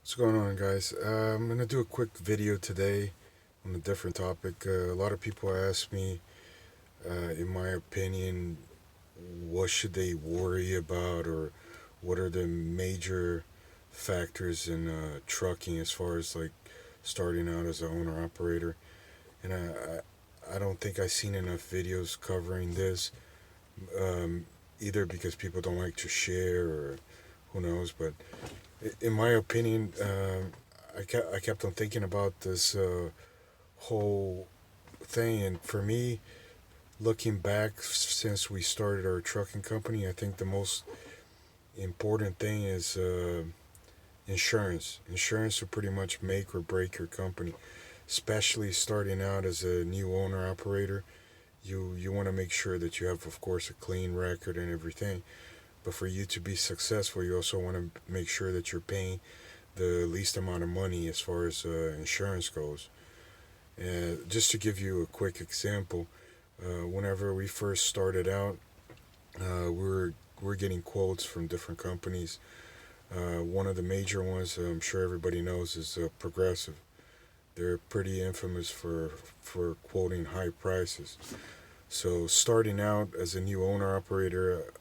What's going on, guys? I'm gonna do a quick video today on a different topic. A lot of people ask me, in my opinion, what should they worry about, or what are the major factors in trucking as far as like starting out as an owner operator. And I don't think I've seen enough videos covering this, either because people don't like to share or who knows. But in my opinion, I kept on thinking about this whole thing, and for me, looking back since we started our trucking company, I think the most important thing is insurance. Insurance will pretty much make or break your company, especially starting out as a new owner operator. You want to make sure that you have, of course, a clean record and everything. But for you to be successful, you also want to make sure that you're paying the least amount of money as far as insurance goes. And just to give you a quick example, whenever we first started out, we're getting quotes from different companies. One of the major ones I'm sure everybody knows is Progressive. They're pretty infamous for quoting high prices. So starting out as a new owner operator,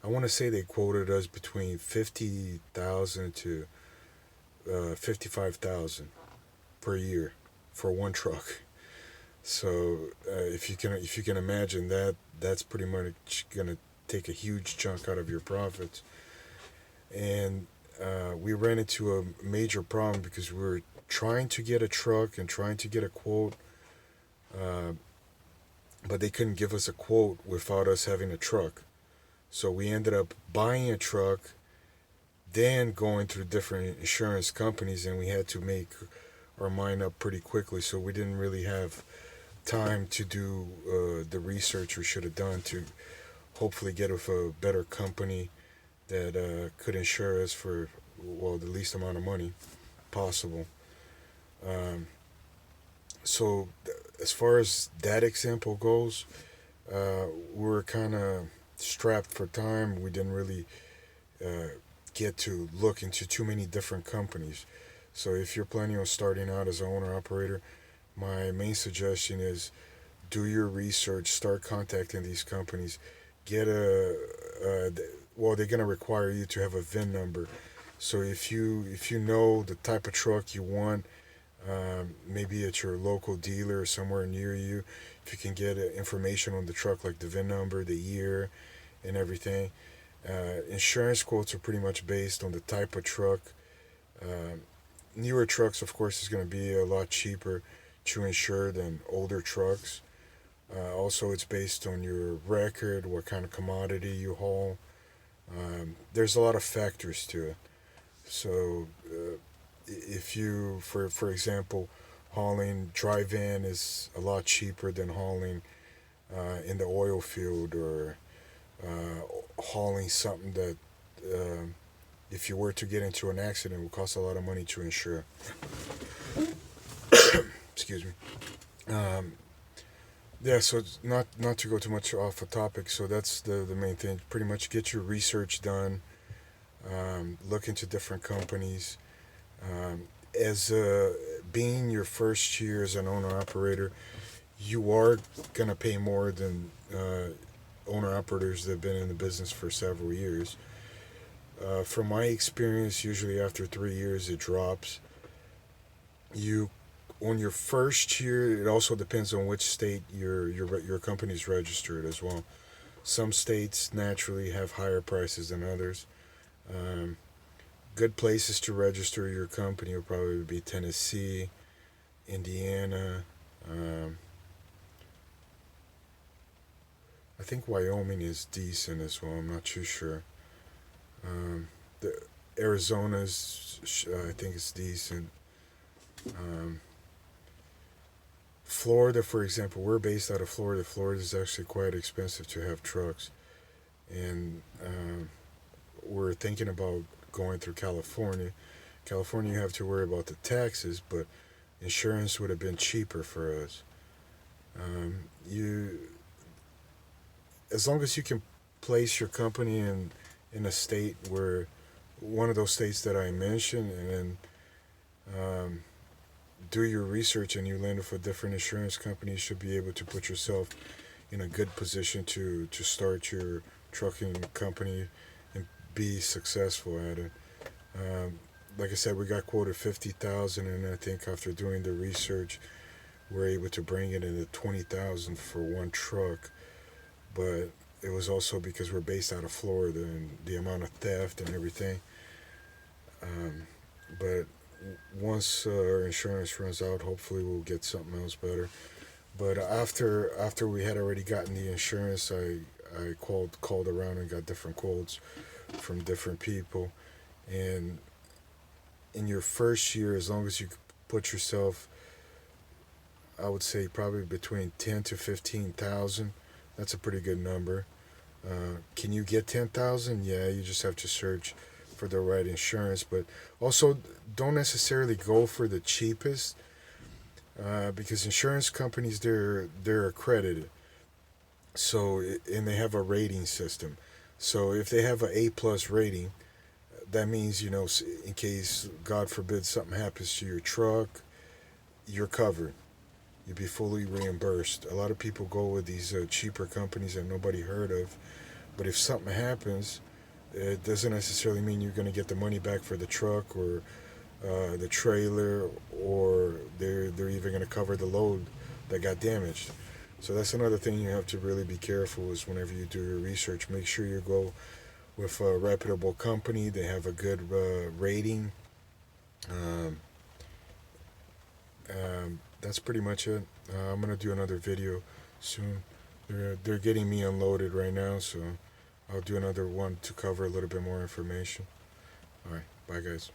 I want to say they quoted us between 50,000 to 55,000 per year for one truck. So if you can imagine that, that's pretty much gonna take a huge chunk out of your profits. And we ran into a major problem because we were trying to get a truck and trying to get a quote, uh, but they couldn't give us a quote without us having a truck. So we ended up buying a truck, then going through different insurance companies, and we had to make our mind up pretty quickly. So we didn't really have time to do the research we should have done to hopefully get with a better company that could insure us for, well, the least amount of money possible. Um, so as far as that example goes, we were kind of strapped for time. We didn't really uh, get to look into too many different companies. So if you're planning on starting out as an owner operator, my main suggestion is do your research, start contacting these companies, get well, they're gonna require you to have a VIN number. So if you know the type of truck you want, maybe at your local dealer or somewhere near you, if you can get information on the truck like the VIN number, the year, and everything. Insurance quotes are pretty much based on the type of truck. Uh, Newer trucks, of course, is going to be a lot cheaper to insure than older trucks. Also, it's based on your record, what kind of commodity you haul. There's a lot of factors to it. So, if you, for example, hauling dry van is a lot cheaper than hauling in the oil field, or hauling something that, if you were to get into an accident, would cost a lot of money to insure. Excuse me. Um, Yeah, so it's not to go too much off the topic. So that's the main thing. Pretty much get your research done. Look into different companies. As being your first year as an owner operator, you are gonna pay more than owner operators that have been in the business for several years. From my experience, usually after 3 years, it drops. You On your first year, it also depends on which state your company's registered as well. Some states naturally have higher prices than others. Um, Good places to register your company will probably be Tennessee, Indiana. Um, I think Wyoming is decent as well. I'm not too sure. The Arizona's, I think it's decent. Um, Florida, for example, we're based out of Florida. Florida is actually quite expensive to have trucks, and we're thinking about going through California. California, you have to worry about the taxes, but insurance would have been cheaper for us. You, as long as you can place your company in a state one of those states that I mentioned, and then um, do your research, and you land with a different insurance company. You should be able to put yourself in a good position to start your trucking company and be successful at it. Um, like I said, we got quoted 50,000, and I think after doing the research, we're able to bring it into 20,000 for one truck. But it was also because we're based out of Florida and the amount of theft and everything. Um, but once our insurance runs out, hopefully we'll get something else better. But after we had already gotten the insurance, I called around and got different quotes from different people. And in your first year, as long as you put yourself, I would say probably between 10 to 15,000. That's a pretty good number. Can you get 10,000? Yeah, you just have to search for the right insurance. But also, don't necessarily go for the cheapest, because insurance companies, they're accredited. So and they have a rating system. So if they have an A+ rating, that means, in case God forbid something happens to your truck, you're covered. You'd be fully reimbursed. A lot of people go with these cheaper companies that nobody heard of, but if something happens, it doesn't necessarily mean you're going to get the money back for the truck or the trailer, or they're even going to cover the load that got damaged. So that's another thing you have to really be careful is whenever you do your research, make sure you go with a reputable company. They have a good rating. Um, that's pretty much it. I'm gonna do another video soon. They're getting me unloaded right now, so I'll do another one to cover a little bit more information. All right, bye guys.